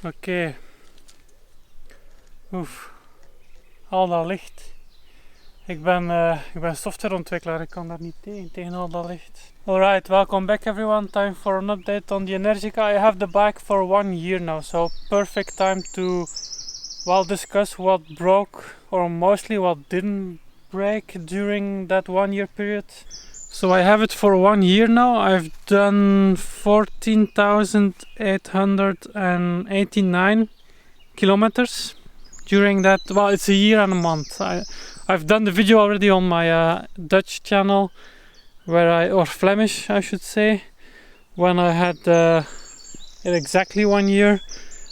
Oké. Oef. Al dat licht. Ik ben softwareontwikkelaar, ik kan daar niet tegen al dat licht. Alright, welcome back everyone. Time for an update on the ENERGICA. I have the bike for 1 year now, so perfect time to discuss what broke or mostly what didn't break during that 1 year period. So I have it for 1 year now. I've done 14,889 kilometers during that. Well, it's a year and a month. I've done the video already on my Dutch channel, or Flemish I should say, when I had it exactly 1 year.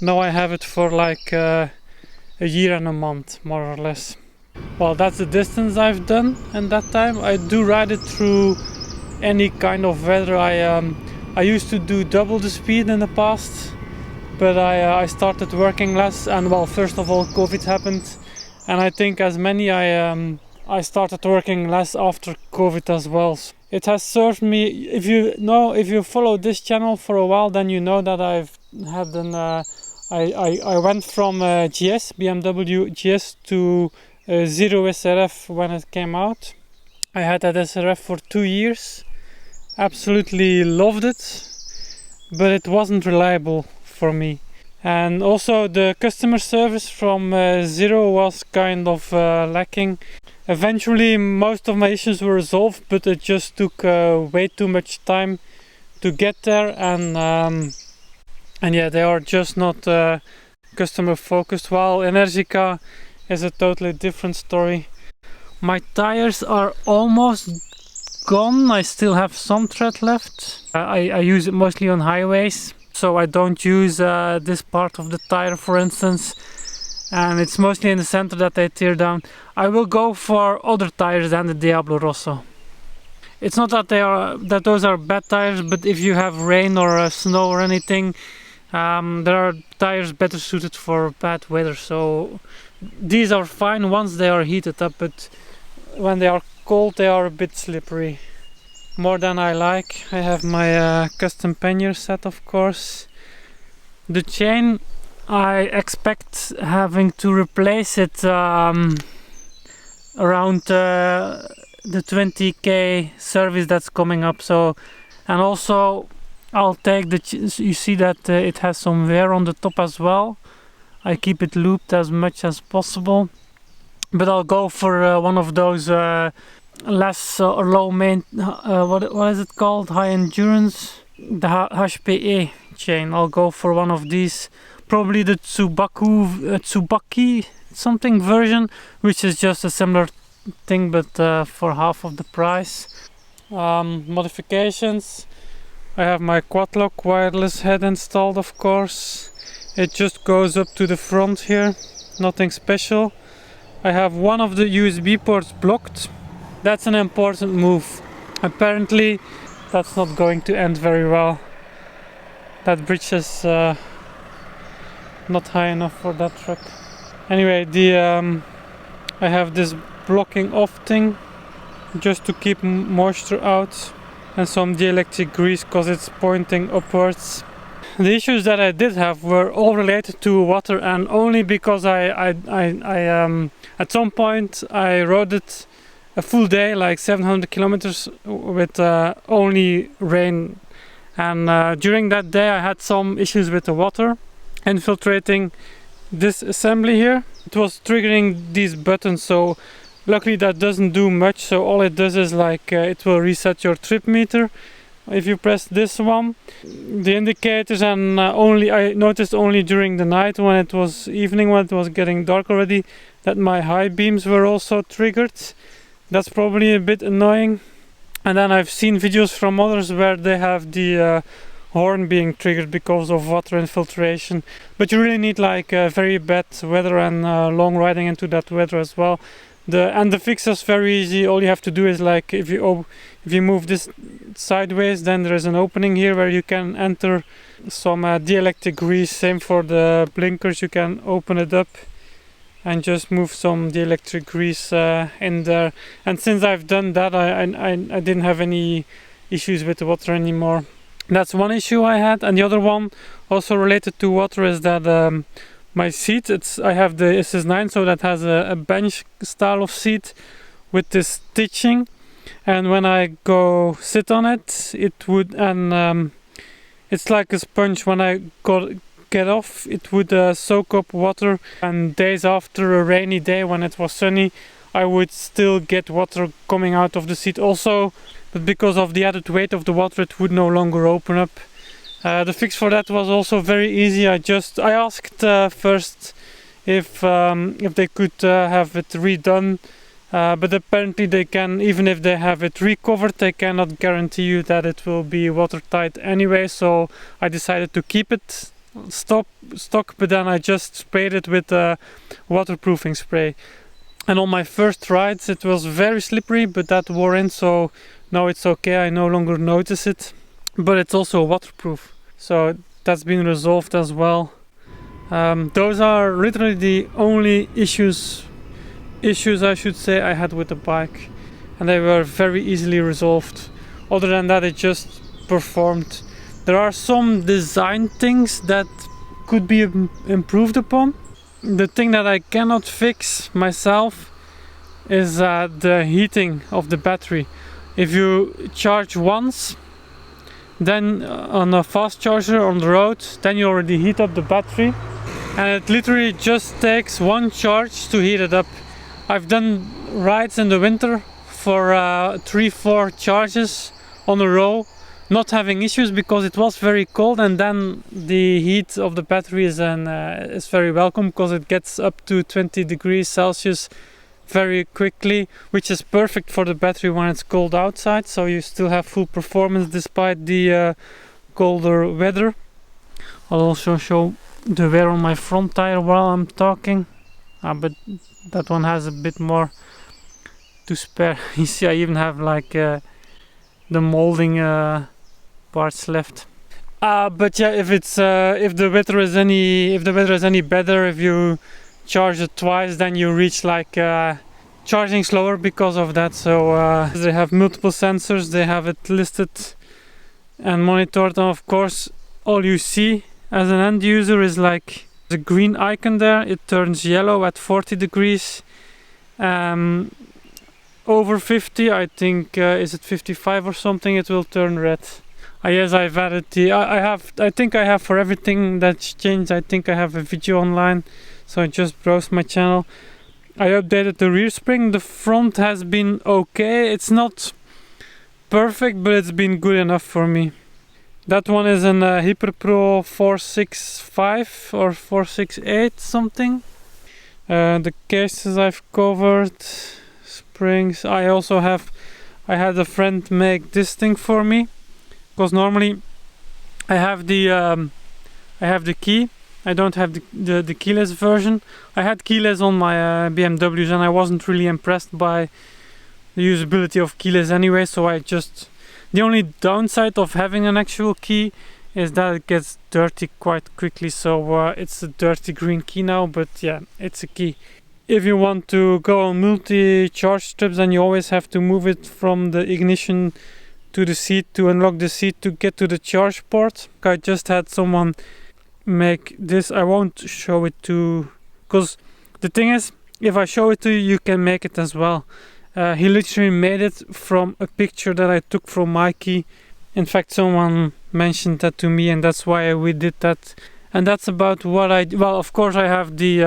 Now I have it for like a year and a month, more or less. Well, that's the distance I've done in that time. I do ride it through any kind of weather. I used to do double the speed in the past, but I started working less, and well, first of all COVID happened, and I think as many I started working less after COVID as well. It has served me. If you follow this channel for a while, then you know that I've had I went from BMW GS to Zero SRF when it came out. I had that SRF for 2 years. Absolutely loved it, but it wasn't reliable for me. And also the customer service from Zero was kind of lacking. Eventually most of my issues were resolved, but it just took way too much time to get there, and yeah, they are just not customer focused, while ENERGICA is a totally different story. My tires are almost gone. I still have some tread left. I use it mostly on highways, so I don't use this part of the tire, for instance, and it's mostly in the center that they tear down. I will go for other tires than the Diablo Rosso. It's not that those are bad tires, but if you have rain or snow or anything, there are tires better suited for bad weather. So these are fine once they are heated up, but when they are cold they are a bit slippery. More than I like. I have my custom pannier set, of course. The chain, I expect having to replace it around the 20k service that's coming up. So, and also I'll take you see that it has some wear on the top as well. I keep it looped as much as possible, but I'll go for one of those less low main, what is it called, high endurance, the HPE chain. I'll go for one of these, probably the Tsubaki something version, which is just a similar thing but for half of the price. Modifications, I have my quad lock wireless head installed, of course. It just goes up to the front here, nothing special. I have one of the USB ports blocked. That's an important move. Apparently that's not going to end very well. That bridge is not high enough for that truck. Anyway, I have this blocking off thing just to keep moisture out, and some dielectric grease because it's pointing upwards. The issues that I did have were all related to water, and only because I at some point I rode it a full day, like 700 kilometers with only rain, and during that day I had some issues with the water infiltrating this assembly here. It was triggering these buttons, so luckily that doesn't do much. So all it does is like it will reset your trip meter if you press this one. The indicators, and I noticed only during the night, when it was evening, when it was getting dark already, that my high beams were also triggered. That's probably a bit annoying. And then I've seen videos from others where they have the horn being triggered because of water infiltration, but you really need like very bad weather and long riding into that weather as well. The fix is very easy. All you have to do is, like, if you move this sideways, then there is an opening here where you can enter some dielectric grease. Same for the blinkers, you can open it up and just move some dielectric grease in there. And since I've done that, I didn't have any issues with the water anymore. That's one issue I had. And the other one also related to water is that my seat, I have the SS9, so that has a bench style of seat with this stitching, and when I go sit on it, it would, and it's like a sponge. When I get off, it would soak up water, and days after a rainy day when it was sunny, I would still get water coming out of the seat also, but because of the added weight of the water, it would no longer open up. The fix for that was also very easy. I asked first if they could have it redone, but apparently they can. Even if they have it recovered, they cannot guarantee you that it will be watertight anyway. So I decided to keep it stock, but then I just sprayed it with waterproofing spray. And on my first rides it was very slippery, but that wore in, so now it's okay. I no longer notice it. But it's also waterproof, so that's been resolved as well. Those are literally the only issues I should say I had with the bike, and they were very easily resolved. Other than that, it just performed. There are some design things that could be improved upon. The thing that I cannot fix myself is the heating of the battery. If you charge once, then on a fast charger on the road, then you already heat up the battery, and it literally just takes one charge to heat it up. I've done rides in the winter for 3-4 charges on a row, not having issues because it was very cold, and then the heat of the battery is very welcome because it gets up to 20 degrees Celsius very quickly, which is perfect for the battery when it's cold outside, so you still have full performance despite the colder weather. I'll also show the wear on my front tire while I'm talking, but that one has a bit more to spare. You see, I even have like the molding parts left. But yeah, if the weather is any better, if you charge it twice, then you reach like charging slower because of that. So they have multiple sensors, they have it listed and monitored, and of course all you see as an end user is like the green icon there. It turns yellow at 40 degrees. Over 50, I think, is it 55 or something, it will turn red. Yes, I've added the I think I have for everything that's changed. I think I have a video online, so I just browsed my channel. I updated the rear spring. The front has been okay. It's not perfect, but it's been good enough for me. That one is an Hyper Pro 465 or 468 something. The cases I've covered, springs. I had a friend make this thing for me, because normally I have the key. I don't have the keyless version. I had keyless on my BMWs, and I wasn't really impressed by the usability of keyless anyway, so the only downside of having an actual key is that it gets dirty quite quickly, so it's a dirty green key now, but yeah, it's a key. If you want to go on multi-charge strips, then you always have to move it from the ignition to the seat to unlock the seat to get to the charge port. I just had someone make this. I won't show it to, because the thing is, if I show it to you, you can make it as well. He literally made it from a picture that I took from my key. In fact, someone mentioned that to me, and that's why we did that. And that's about what well, of course I have the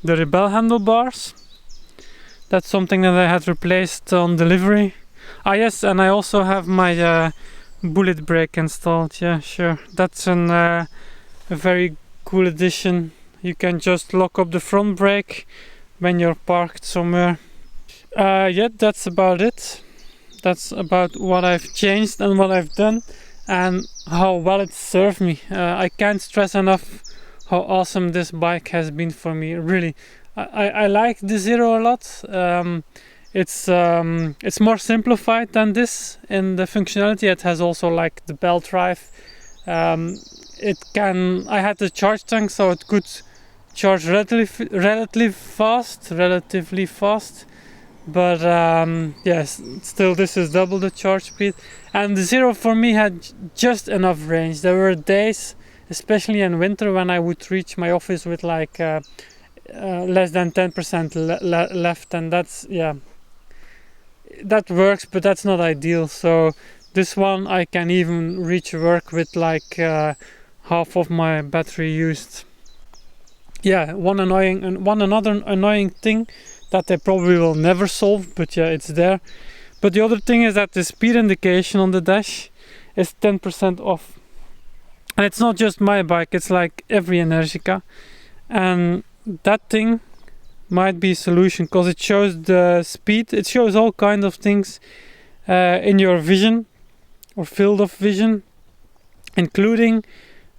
Rebel handlebars. That's something that I had replaced on delivery. Yes, and I also have my bullet brake installed. Yeah, sure. That's a very cool addition. You can just lock up the front brake when you're parked somewhere. Yeah, that's about it. That's about what I've changed and what I've done and how well it served me. I can't stress enough how awesome this bike has been for me. Really, I like the Zero a lot. It's more simplified than this in the functionality. It has also like the belt drive. I had the charge tank, so it could charge relatively fast. but yes, still this is double the charge speed. And the Zero for me had just enough range. There were days, especially in winter, when I would reach my office with like less than 10% left, and that's, yeah, that works, but that's not ideal. So this one I can even reach work with like half of my battery used. Yeah, one another annoying thing that they probably will never solve, but yeah, it's there. But the other thing is that the speed indication on the dash is 10% off. And it's not just my bike, it's like every Energica. And that thing might be a solution, because it shows the speed, it shows all kinds of things in your vision or field of vision, including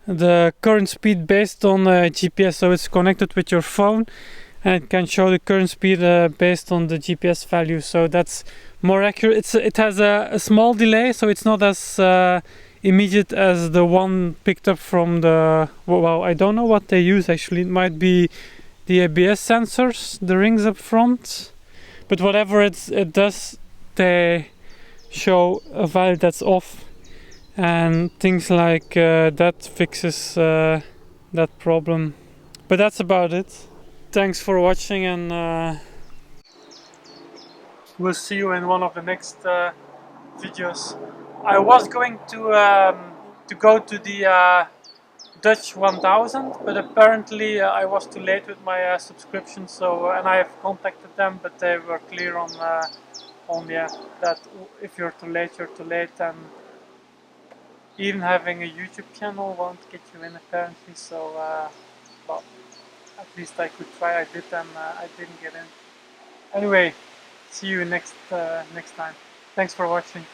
the current speed based on GPS. So it's connected with your phone and it can show the current speed based on the GPS value. So that's more accurate. It has a small delay, so it's not as immediate as the one picked up from the, well, I don't know what they use actually. It might be the ABS sensors, the rings up front, but whatever it does, they show a value that's off, and things like that fixes that problem. But that's about it. Thanks for watching, and we'll see you in one of the next videos. I was going to go to the Dutch 1000, but apparently I was too late with my subscription. So, and I have contacted them, but they were clear on yeah, that if you're too late, you're too late, and even having a YouTube channel won't get you in apparently. So, well, at least I could try. I did, and I didn't get in. Anyway, see you next time. Thanks for watching.